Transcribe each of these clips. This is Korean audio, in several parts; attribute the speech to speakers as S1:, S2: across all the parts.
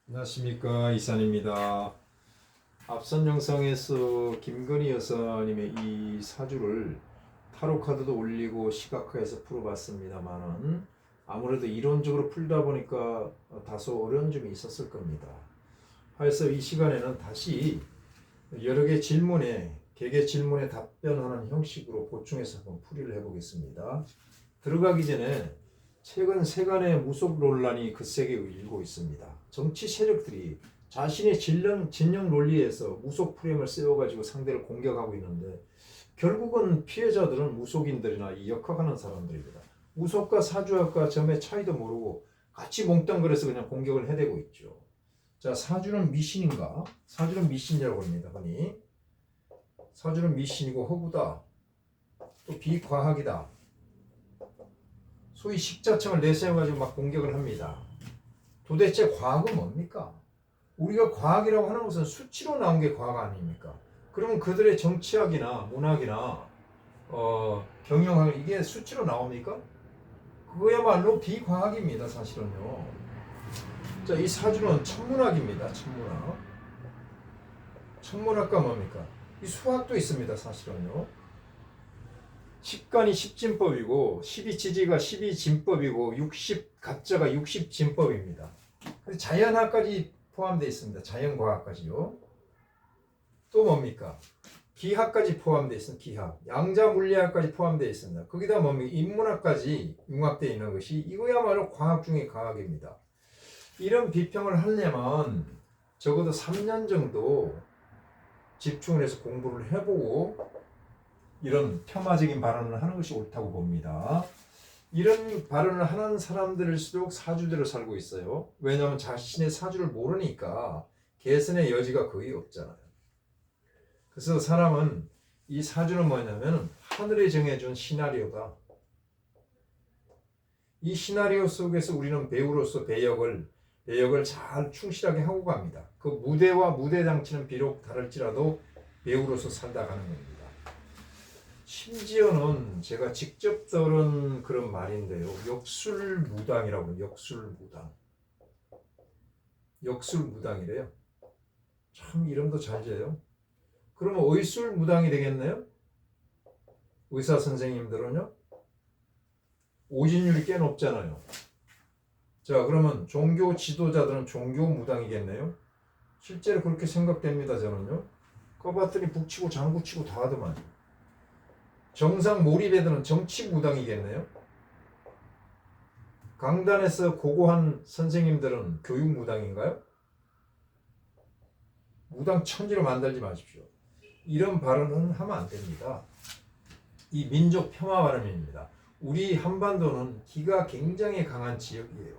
S1: 안녕하십니까, 이산입니다. 앞선 영상에서 김건희 여사님의 이 사주를 타로 카드도 올리고 시각화해서 풀어봤습니다만은 아무래도 이론적으로 풀다 보니까 다소 어려운 점이 있었을 겁니다. 그래서 이 시간에는 다시 여러 개 질문에 개개 질문에 답변하는 형식으로 보충해서 한번 풀이를 해보겠습니다. 들어가기 전에 최근 세간의 무속 논란이 거세게 일고 있습니다. 정치 세력들이 자신의 진영 논리에서 무속 프레임을 세워가지고 상대를 공격하고 있는데 결국은 피해자들은 무속인들이나 이 역학하는 사람들입니다. 무속과 사주학과 점의 차이도 모르고 같이 몽땅거려서 그냥 공격을 해대고 있죠. 자, 사주는 미신인가? 사주는 미신이라고 합니다. 흔히 사주는 미신이고 허구다. 또 비과학이다. 소위 식자청을 내세워가지고 막 공격을 합니다. 도대체 과학은 뭡니까? 우리가 과학이라고 하는 것은 수치로 나온 게 과학 아닙니까? 그러면 그들의 정치학이나 문학이나 경영학 이게 수치로 나옵니까? 그거야말로 비과학입니다, 사실은요. 자, 이 사주는 천문학입니다, 천문학. 천문학과 뭡니까? 이 수학도 있습니다, 사실은요. 십간이 십진법이고 12지지가 12진법이고 60가짜가 60진법입니다. 자연학까지 포함되어 있습니다. 자연과학까지요. 또 뭡니까? 기하까지 포함되어 있습니다. 기하. 양자물리학까지 포함되어 있습니다. 거기다 뭡니까? 인문학까지 융합되어 있는 것이 이거야말로 과학 중의 과학입니다. 이런 비평을 하려면 적어도 3년 정도 집중을 해서 공부를 해보고 이런 폄하적인 발언을 하는 것이 옳다고 봅니다. 이런 발언을 하는 사람들일수록 사주대로 살고 있어요. 왜냐하면 자신의 사주를 모르니까 개선의 여지가 거의 없잖아요. 그래서 사람은 이 사주는 뭐냐면 하늘이 정해준 시나리오다. 이 시나리오 속에서 우리는 배우로서 배역을 잘 충실하게 하고 갑니다. 그 무대와 무대 장치는 비록 다를지라도 배우로서 살다 가는 겁니다. 심지어는 제가 직접 들은 그런 말인데요. 역술무당이라고 역술무당. 역술무당이래요. 참 이름도 잘 지어요. 그러면 의술무당이 되겠네요? 의사 선생님들은요? 오진율이 꽤 높잖아요. 자, 그러면 종교 지도자들은 종교무당이겠네요? 실제로 그렇게 생각됩니다, 저는요. 꺼봤더니 북치고 장구치고 다 하더만. 정상 몰입애들은 정치무당이겠네요. 강단에서 고고한 선생님들은 교육무당인가요? 무당 천지로 만들지 마십시오. 이런 발언은 하면 안 됩니다. 이 민족 폄하 발언입니다. 우리 한반도는 기가 굉장히 강한 지역이에요.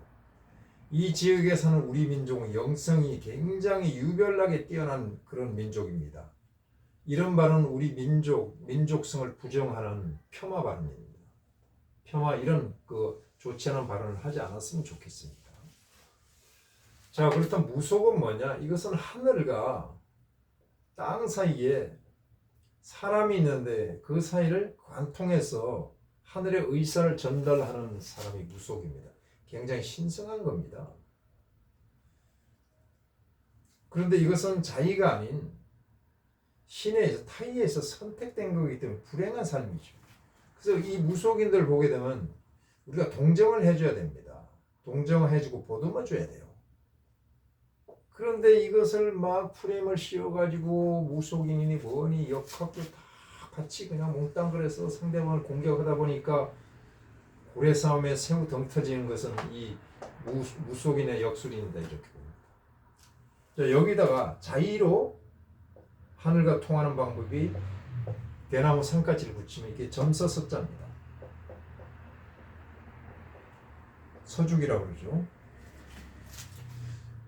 S1: 이 지역에 사는 우리 민족은 영성이 굉장히 유별나게 뛰어난 그런 민족입니다. 이런 발언은 우리 민족성을 부정하는 폄하 발언입니다. 폄하 이런 좋지 않은 발언을 하지 않았으면 좋겠습니다. 자, 그렇다면 무속은 뭐냐? 이것은 하늘과 땅 사이에 사람이 있는데 그 사이를 관통해서 하늘의 의사를 전달하는 사람이 무속입니다. 굉장히 신성한 겁니다. 그런데 이것은 자의가 아닌 신의 타의에서 선택된 거기 때문에 불행한 삶이죠. 그래서 이 무속인들 보게 되면 우리가 동정을 해줘야 됩니다. 동정을 해주고 보듬어 줘야 돼요. 그런데 이것을 막 프레임을 씌워가지고 무속인이니 뭐니 역학도 다 같이 그냥 몽땅그려서 상대방을 공격하다 보니까 고래 싸움에 새우 덩 터지는 것은 이 무속인의 역술인이다 이렇게 봅니다. 자, 여기다가 자의로 하늘과 통하는 방법이 대나무 상가지를 붙이면 이게 점서서자입니다. 서죽이라고 그러죠.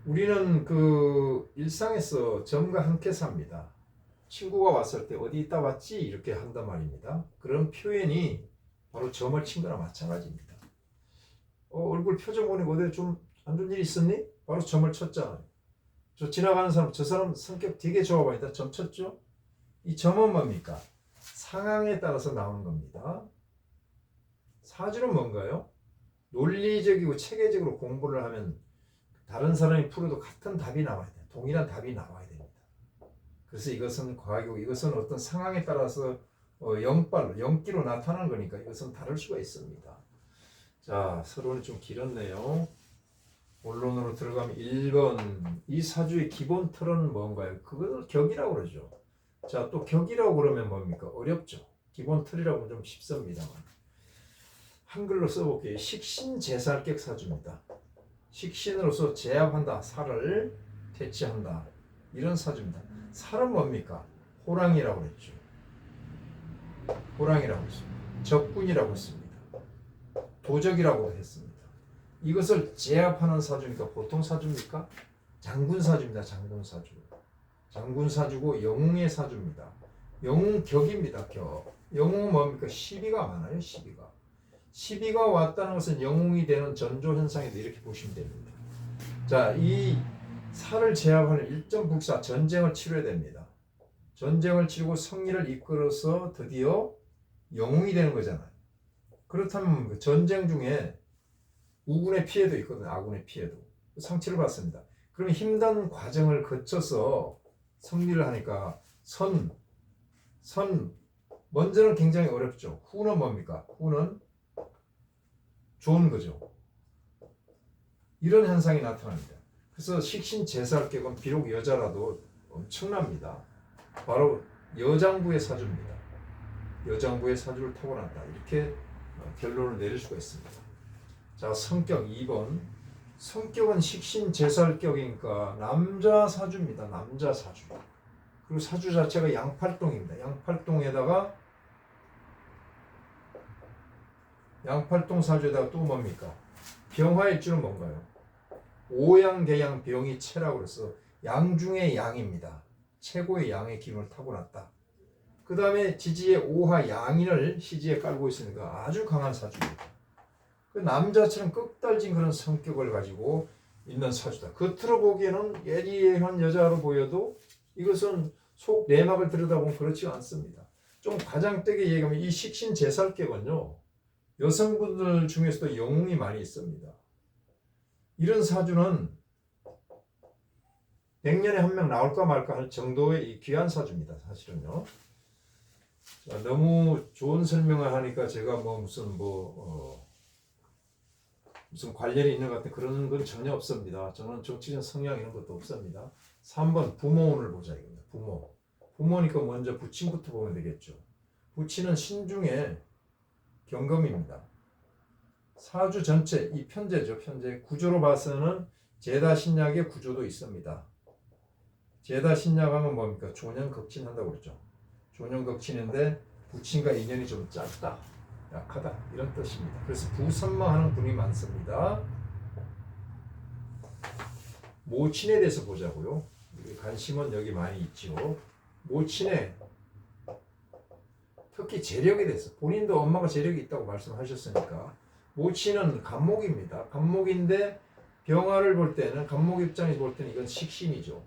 S1: 우리는 그 일상에서 점과 함께 삽니다. 친구가 왔을 때 어디 있다 왔지? 이렇게 한단 말입니다. 그런 표현이 바로 점을 친 거나 마찬가지입니다. 얼굴 표정 보니까 어디 좀 안 좋은 일 있었니? 바로 점을 쳤잖아요. 저 지나가는 사람, 저 사람 성격 되게 좋아 보인다. 점 쳤죠? 이 점은 뭡니까? 상황에 따라서 나오는 겁니다. 사주는 뭔가요? 논리적이고 체계적으로 공부를 하면 다른 사람이 풀어도 같은 답이 나와야 돼. 동일한 답이 나와야 됩니다. 그래서 이것은 과학이고 이것은 어떤 상황에 따라서 영빨로, 영기로 나타나는 거니까 이것은 다를 수가 있습니다. 자, 서론이 좀 길었네요. 본론으로 들어가면 1번 이 사주의 기본 틀은 뭔가요? 그걸 격이라고 그러죠. 자, 또 격이라고 그러면 뭡니까? 어렵죠. 기본 틀이라고 하면 좀 쉽습니다만 한글로 써볼게요. 식신제살격 사주입니다. 식신으로서 제압한다. 살을 퇴치한다. 이런 사주입니다. 살은 뭡니까? 호랑이라고 했죠. 호랑이라고 했습니다. 적군이라고 했습니다. 도적이라고 했습니다. 이것을 제압하는 사주니까 보통 사주입니까? 장군사주입니다. 장군사주. 장군사주고 영웅의 사주입니다. 영웅격입니다. 격. 영웅은 뭡니까? 시비가 많아요. 시비가. 시비가 왔다는 것은 영웅이 되는 전조현상이다. 이렇게 보시면 됩니다. 자, 이 살을 제압하는 일정북사 전쟁을 치러야 됩니다. 전쟁을 치르고 승리를 이끌어서 드디어 영웅이 되는 거잖아요. 그렇다면 전쟁 중에 우군의 피해도 있거든요. 아군의 피해도. 상처를 받습니다. 그러면 힘든 과정을 거쳐서 승리를 하니까 먼저는 굉장히 어렵죠. 후는 뭡니까? 후는 좋은 거죠. 이런 현상이 나타납니다. 그래서 식신제살격은 비록 여자라도 엄청납니다. 바로 여장부의 사주입니다. 여장부의 사주를 타고났다. 이렇게 결론을 내릴 수가 있습니다. 자, 성격 2번. 성격은 식신제살격이니까 남자 사주입니다. 남자 사주. 그리고 사주 자체가 양팔동입니다. 양팔동 사주에다가 또 뭡니까? 병화의 줄은 뭔가요? 오양개양 병이 체라고 해서 양 중의 양입니다. 최고의 양의 기운을 타고났다. 그 다음에 지지에 오하 양인을 시지에 깔고 있으니까 아주 강한 사주입니다. 그 남자처럼 끝달진 그런 성격을 가지고 있는 사주다. 겉으로 보기에는 예리한 여자로 보여도 이것은 속 내막을 들여다보면 그렇지 않습니다. 좀 가장되게 얘기하면 이 식신제살격은요, 여성분들 중에서도 영웅이 많이 있습니다. 이런 사주는 100년에 한 명 나올까 말까 할 정도의 이 귀한 사주입니다. 사실은요. 자, 너무 좋은 설명을 하니까 제가 무슨 관련이 있는 것 같은 그런 건 전혀 없습니다. 저는 정치적 성향 이런 것도 없습니다. 3번 부모운을 보자 이겁니다. 부모니까 먼저 부친부터 보면 되겠죠. 부친은 신중의 경금입니다. 사주 전체 이 편제죠. 편제 구조로 봐서는 제다신약의 구조도 있습니다. 제다신약하면 뭡니까? 조년극친한다고 그랬죠. 조년극친인데 부친과 인연이 좀 짧다, 약하다 이런 뜻입니다. 그래서 부선망하는 분이 많습니다. 모친에 대해서 보자고요. 관심은 여기 많이 있죠. 모친의 특히 재력에 대해서 본인도 엄마가 재력이 있다고 말씀하셨으니까 모친은 간목입니다. 간목인데 병화를 볼 때는 간목 입장에서 볼 때는 이건 식신이죠.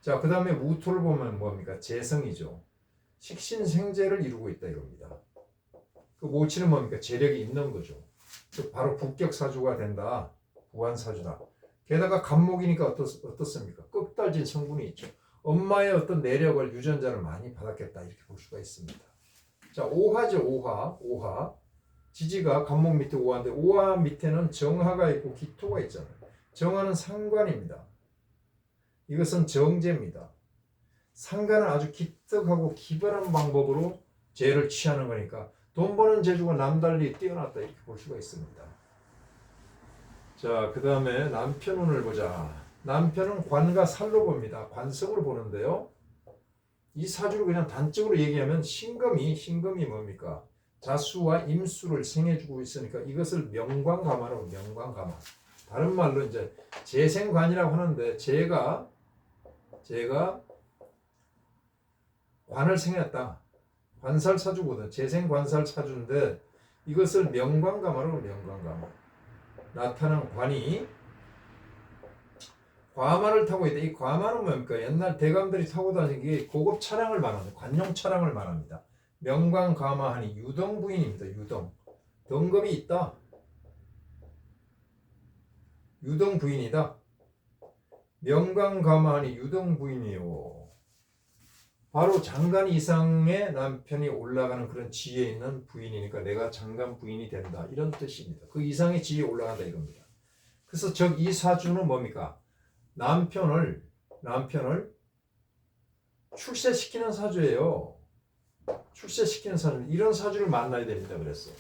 S1: 자, 그 다음에 무토를 보면 뭡니까? 재성이죠. 식신생재를 이루고 있다 이겁니다. 그 모친은 뭡니까? 재력이 있는 거죠. 바로 북격사주가 된다. 부한사주다. 게다가 간목이니까 어떻습니까? 끝달진 성분이 있죠. 엄마의 어떤 내력을 유전자를 많이 받았겠다 이렇게 볼 수가 있습니다. 자, 오화죠. 오화. 지지가 간목 밑에 오화인데 오화 밑에는 정화가 있고 기토가 있잖아요. 정화는 상관입니다. 이것은 정제입니다. 상관은 아주 기특하고 기발한 방법으로 재를 취하는 거니까 돈 버는 재주가 남달리 뛰어났다 이렇게 볼 수가 있습니다. 자, 그 다음에 남편운을 보자. 남편은 관과 살로 봅니다. 관성으로 보는데요. 이 사주를 그냥 단적으로 얘기하면 신금이 뭡니까? 자수와 임수를 생해주고 있으니까 이것을 명관가마로 명관가마. 다른 말로 이제 재생관이라고 하는데 제가 관을 생했다. 관살사주거든. 재생관살사주인데 이것을 명관가마로 명관가마. 나타난 관이 과마를 타고 있다. 이 과마는 뭡니까? 옛날 대감들이 타고 다니는 게 고급 차량을 말합니다. 관용 차량을 말합니다. 명관과마하니 유등부인입니다. 유등. 등급이 있다. 유동 부인이다. 명강가만이 유동 부인이요. 바로 장관 이상의 남편이 올라가는 그런 지위에 있는 부인이니까 내가 장관 부인이 된다. 이런 뜻입니다. 그 이상의 지위에 올라간다 이겁니다. 그래서 즉 이 사주는 뭡니까? 남편을 출세시키는 사주예요. 출세시키는 사주. 이런 사주를 만나야 됩니다. 그래서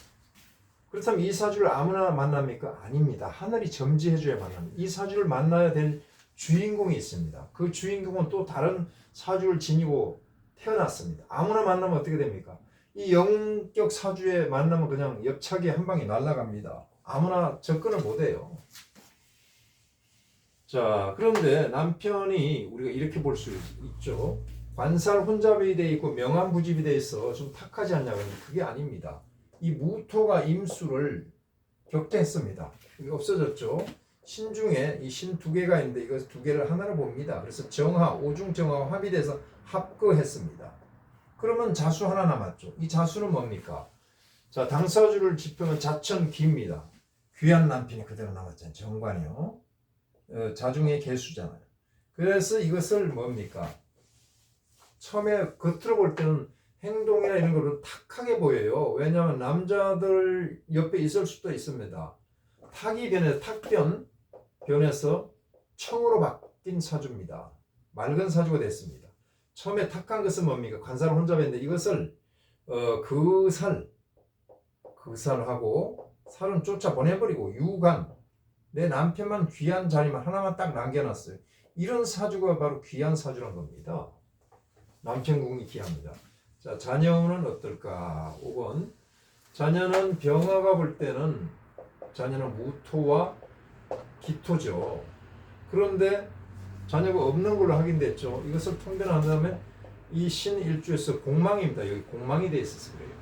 S1: 그렇다면 이 사주를 아무나 만납니까? 아닙니다. 하늘이 점지해줘야 만납니다. 이 사주를 만나야 될 주인공이 있습니다. 그 주인공은 또 다른 사주를 지니고 태어났습니다. 아무나 만나면 어떻게 됩니까? 이 영격 사주에 만나면 그냥 옆차기 한 방에 날아갑니다. 아무나 접근을 못해요. 자, 그런데 남편이 우리가 이렇게 볼 수 있죠. 관살 혼잡이 돼 있고 명암부집이 돼 있어 좀 탁하지 않냐고 하는데 그게 아닙니다. 이 무토가 임수를 격퇴했습니다. 이게 없어졌죠. 신중에 이 신 두 개가 있는데 이거 두 개를 하나로 봅니다. 그래서 정화, 오중정화와 합의돼서 합거했습니다. 그러면 자수 하나 남았죠. 이 자수는 뭡니까? 자, 당사주를 짚으면 자천귀입니다. 귀한 남편이 그대로 남았잖아요. 정관이요. 자중의 개수잖아요. 그래서 이것을 뭡니까? 처음에 겉으로 볼 때는 행동이나 이런 거를 탁하게 보여요. 왜냐하면 남자들 옆에 있을 수도 있습니다. 탁이 변해서 청으로 바뀐 사주입니다. 맑은 사주가 됐습니다. 처음에 탁한 것은 뭡니까? 관사를 혼자 뵀는데 이것을 그살하고 살은 쫓아보내버리고 유관 내 남편만 귀한 자리만 하나만 딱 남겨놨어요. 이런 사주가 바로 귀한 사주란 겁니다. 남편궁이 귀합니다. 자, 자녀는 어떨까? 5번. 자녀는 병화가 볼 때는 자녀는 무토와 기토죠. 그런데 자녀가 없는 걸로 확인됐죠. 이것을 통변한 다음에 이 신일주에서 공망입니다. 여기 공망이 돼 있어서 그래요.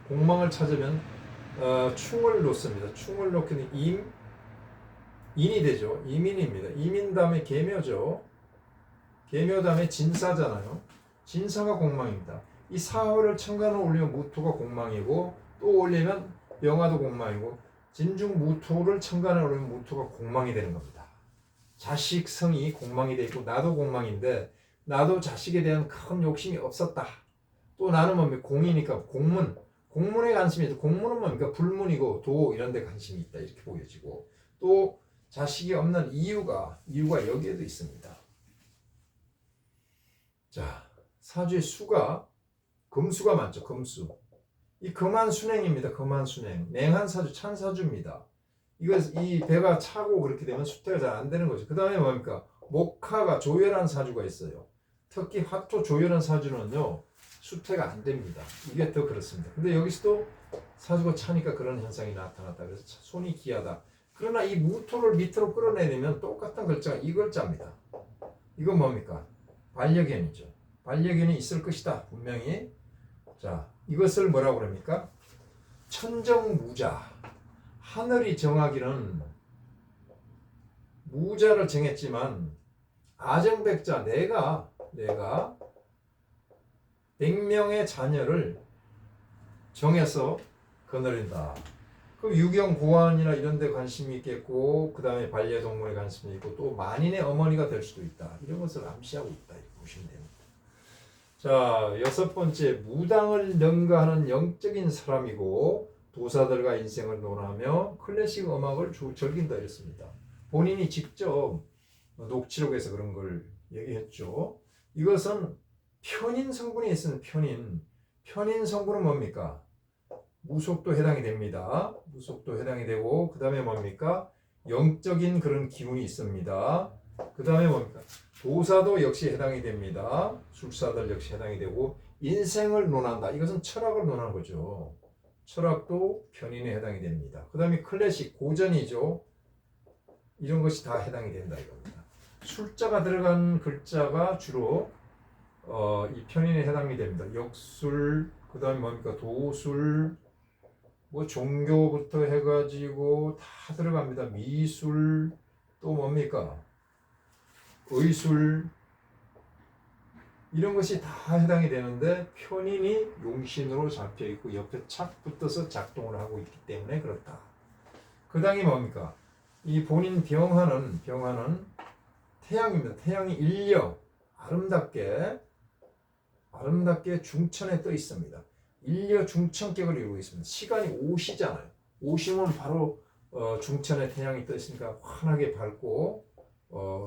S1: 공망을 찾으면 충을 놓습니다. 충을 놓기는 인이 되죠. 이민입니다. 이민 다음에 계묘죠. 계묘 다음에 진사잖아요. 진사가 공망입니다. 이 사월을 천간을 올리면 무토가 공망이고 또 올리면 병화도 공망이고 진중 무토를 천간에 올리면 무토가 공망이 되는 겁니다. 자식성이 공망이 되어 있고 나도 공망인데 나도 자식에 대한 큰 욕심이 없었다. 또 나는 뭡니까? 공이니까 공문에 관심이 있다. 공문은 뭡니까? 불문이고 도 이런 데 관심이 있다. 이렇게 보여지고 또 자식이 없는 이유가 여기에도 있습니다. 자, 사주의 수가 금수가 많죠. 금수. 이 금한순행입니다. 금한순행. 냉한 사주, 찬 사주입니다. 이 배가 차고 그렇게 되면 수태가 잘 안 되는 거죠. 그 다음에 뭡니까? 목화가 조열한 사주가 있어요. 특히 화토 조열한 사주는요, 수태가 안 됩니다. 이게 더 그렇습니다. 근데 여기서도 사주가 차니까 그런 현상이 나타났다. 그래서 손이 귀하다. 그러나 이 무토를 밑으로 끌어내리면 똑같은 글자가 이 글자입니다. 이건 뭡니까? 반려견이죠. 반려견이 있을 것이다. 분명히. 자, 이것을 뭐라고 그럽니까? 천정무자. 하늘이 정하기는 무자를 정했지만 아정백자 내가 100명의 자녀를 정해서 거느린다. 그럼 유경 고환이나 이런 데 관심이 있겠고 그 다음에 반려동물에 관심이 있고 또 만인의 어머니가 될 수도 있다. 이런 것을 암시하고 있다. 이렇게 보시면 됩니다. 자, 6번째 무당을 능가하는 영적인 사람이고 도사들과 인생을 논하며 클래식 음악을 즐긴다 이랬습니다. 본인이 직접 녹취록에서 그런 걸 얘기했죠. 이것은 편인 성분이 있으면 편인 성분은 뭡니까? 무속도 해당이 됩니다. 무속도 해당이 되고 그 다음에 뭡니까? 영적인 그런 기운이 있습니다. 그 다음에 뭡니까? 도사도 역시 해당이 됩니다. 술사들 역시 해당이 되고 인생을 논한다. 이것은 철학을 논하는 거죠. 철학도 편인에 해당이 됩니다. 그 다음에 클래식, 고전이죠. 이런 것이 다 해당이 된다 이겁니다. 술자가 들어간 글자가 주로 이 편인에 해당이 됩니다. 역술, 그 다음에 뭡니까? 도술, 뭐 종교부터 해가지고 다 들어갑니다. 미술, 또 뭡니까? 의술, 이런 것이 다 해당이 되는데 편인이 용신으로 잡혀있고 옆에 착 붙어서 작동을 하고 있기 때문에 그렇다. 그 다음에 뭡니까? 이 본인 병화는 태양입니다. 태양이 일려 아름답게 중천에 떠 있습니다. 일려 중천격을 이루고 있습니다. 시간이 오시잖아요. 오시면 바로 중천에 태양이 떠 있으니까 환하게 밝고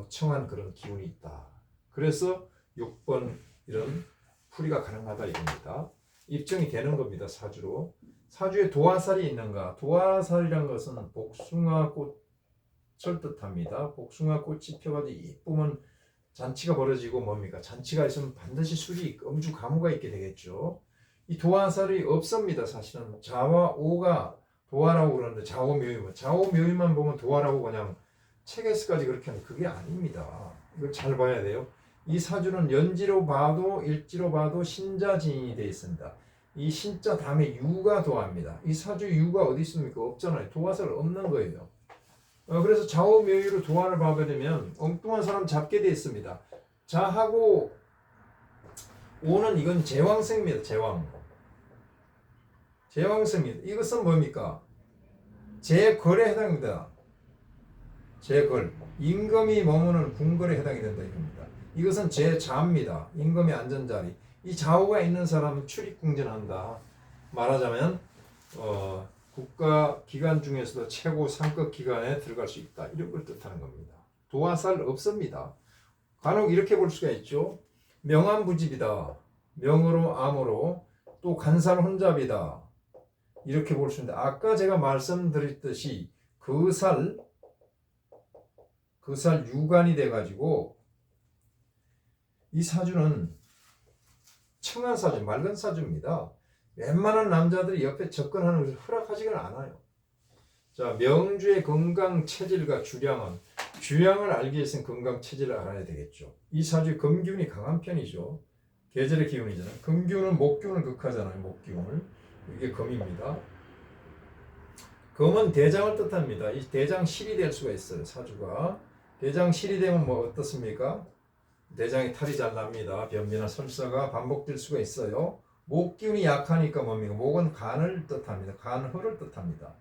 S1: 청한 그런 기운이 있다. 그래서 6번 이런 풀이가 가능하다 이겁니다. 입증이 되는 겁니다. 사주로. 사주에 도화살이 있는가? 도화살이란 것은 복숭아 꽃을 뜻합니다. 복숭아 꽃이 펴가지고 이쁘면 잔치가 벌어지고 뭡니까? 잔치가 있으면 반드시 술이 음주 가무가 있게 되겠죠. 이 도화살이 없습니다. 사실은 자와 오가 도화라고 그러는데 좌우묘의만 보면 도화라고 그냥 책에서까지 그렇게 하는 그게 아닙니다. 이걸 잘 봐야 돼요. 이 사주는 연지로 봐도 일지로 봐도 신자진이 되어 있습니다. 이 신자 다음에 유가 도화입니다. 이 사주 유가 어디 있습니까? 없잖아요. 도화살 없는 거예요. 그래서 좌우묘의로 도화를 봐게 되면 엉뚱한 사람 잡게 되어 있습니다. 자하고 오는 이건 제왕생입니다. 제왕생입니다. 이것은 뭡니까? 제걸에 해당입니다. 제걸. 임금이 머무는 궁궐에 해당이 된다 이겁니다. 이것은 제자입니다. 임금의 안전자리. 이 좌우가 있는 사람은 출입궁전한다. 말하자면 국가 기관 중에서도 최고 상급 기관에 들어갈 수 있다. 이런 걸 뜻하는 겁니다. 도화살 없습니다. 간혹 이렇게 볼 수가 있죠. 명암부집이다. 명으로 암으로 또 간살 혼잡이다. 이렇게 볼 수 있는데 아까 제가 말씀드렸듯이 그 살 유관이 돼가지고 이 사주는 청한 사주, 맑은 사주입니다. 웬만한 남자들이 옆에 접근하는 것을 허락하지는 않아요. 자, 명주의 건강 체질과 주량을 알기 위해서는 건강 체질을 알아야 되겠죠. 이 사주의 금기운이 강한 편이죠. 계절의 기운이잖아요. 금기운은 목기운을 극하잖아요. 목기운을. 이게 금입니다. 금은 대장을 뜻합니다. 이 대장실이 될 수가 있어요. 사주가. 대장실이 되면 뭐 어떻습니까? 대장이 탈이 잘 납니다. 변비나 설사가 반복될 수가 있어요. 목 기운이 약하니까 뭡니까? 목은 간을 뜻합니다. 간허를 뜻합니다.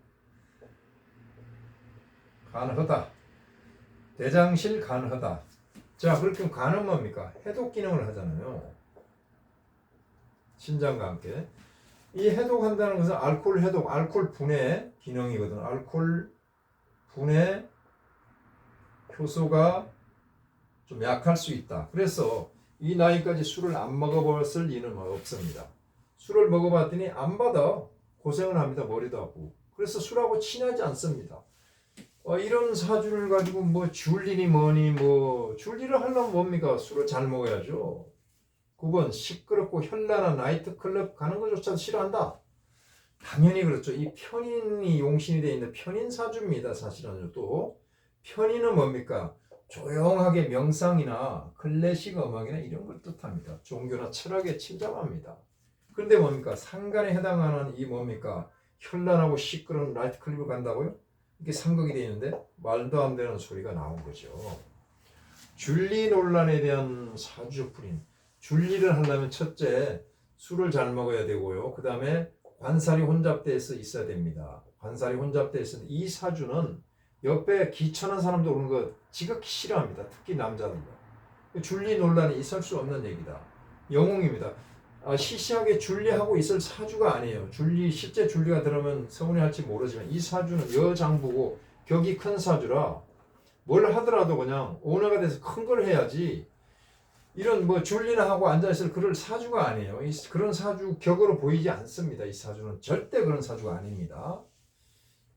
S1: 간허다. 대장실 간허다. 자, 그렇게 간은 뭡니까? 해독 기능을 하잖아요. 신장과 함께. 이 해독한다는 것은 알코올 해독, 알코올 분해 기능이거든. 알코올 분해 효소가 좀 약할 수 있다. 그래서 이 나이까지 술을 안 먹어봤을 리는 없습니다. 술을 먹어봤더니 안 받아. 고생을 합니다. 머리도 아프고. 그래서 술하고 친하지 않습니다. 이런 사주를 가지고 뭐 줄리니 뭐니 뭐 줄리를 하려면 뭡니까? 술을 잘 먹어야죠. 9번 시끄럽고 현란한 나이트클럽 가는 것조차도 싫어한다. 당연히 그렇죠. 이 편인이 용신이 되어 있는 편인 사주입니다. 사실은 또 편인은 뭡니까? 조용하게 명상이나 클래식 음악이나 이런 걸 뜻합니다. 종교나 철학에 침잠합니다. 그런데 뭡니까? 상간에 해당하는 이 뭡니까? 현란하고 시끄러운 나이트클럽을 간다고요? 이게 상극이 되어 있는데 말도 안 되는 소리가 나온 거죠. 줄리 논란에 대한 사주풀인. 줄리를 하려면 첫째 술을 잘 먹어야 되고요. 그 다음에 관살이 혼잡돼서 있어야 됩니다. 관살이 혼잡돼 있어야 이 사주는 옆에 기천한 사람도 오는 거 지극히 싫어합니다. 특히 남자들. 줄리 논란이 있을 수 없는 얘기다. 영웅입니다. 시시하게 줄리하고 있을 사주가 아니에요. 실제 줄리가 들으면 서운해할지 모르지만 이 사주는 여장부고 격이 큰 사주라 뭘 하더라도 그냥 오너가 돼서 큰 걸 해야지 이런 뭐 줄리나 하고 앉아있을 그럴 사주가 아니에요. 그런 사주 격으로 보이지 않습니다. 이 사주는 절대 그런 사주가 아닙니다.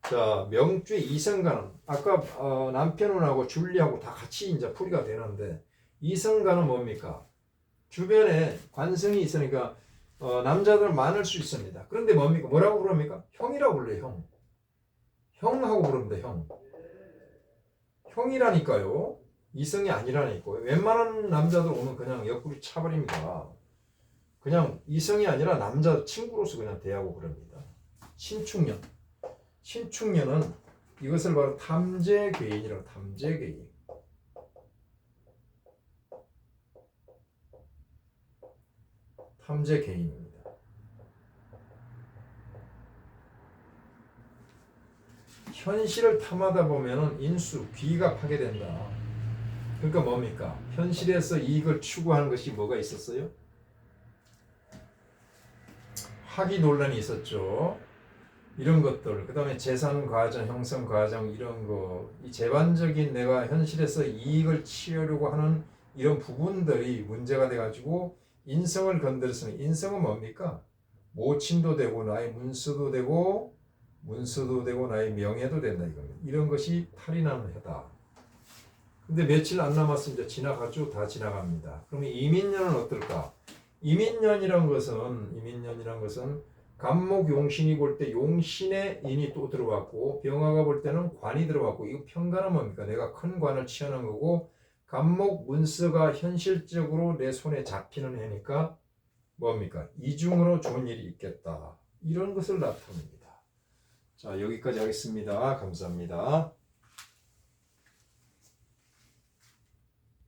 S1: 자, 명주의 이성간은 아까 남편하고 줄리하고 다 같이 이제 풀이가 되는데 이성간은 뭡니까? 주변에 관성이 있으니까 남자들 많을 수 있습니다. 그런데 뭡니까? 뭐라고 부릅니까? 형이라고 불러요. 형. 형하고 부릅니다. 형. 형이라니까요. 이성이 아니라니까요. 웬만한 남자들 오면 그냥 옆구리 차버립니다. 그냥 이성이 아니라 남자 친구로서 그냥 대하고 그럽니다. 신축년. 신축년은 이것을 바로 탐재괴인이라고 탐재괴인. 탐재괴인입니다. 현실을 탐하다 보면은 인수, 귀가 파괴된다. 그러니까 뭡니까? 현실에서 이익을 추구하는 것이 뭐가 있었어요? 학위 논란이 있었죠. 이런 것들, 그 다음에 재산 과정, 형성 과정 이런 거, 이 재반적인 내가 현실에서 이익을 취하려고 하는 이런 부분들이 문제가 돼가지고 인성을 건드렸으니 인성은 뭡니까? 모친도 되고 나의 문서도 되고 나의 명예도 된다 이겁니다. 이런 것이 탈이 나는 해다. 근데 며칠 안 남았으면 이제 지나가죠. 다 지나갑니다. 그러면 이민년은 어떨까? 이민년이란 것은 간목용신이 볼 때 용신의 인이 또 들어왔고 병화가 볼 때는 관이 들어왔고 이거 편관은 뭡니까? 내가 큰 관을 취하는 거고 간목 문서가 현실적으로 내 손에 잡히는 해니까 뭡니까? 이중으로 좋은 일이 있겠다. 이런 것을 나타냅니다. 자, 여기까지 하겠습니다. 감사합니다.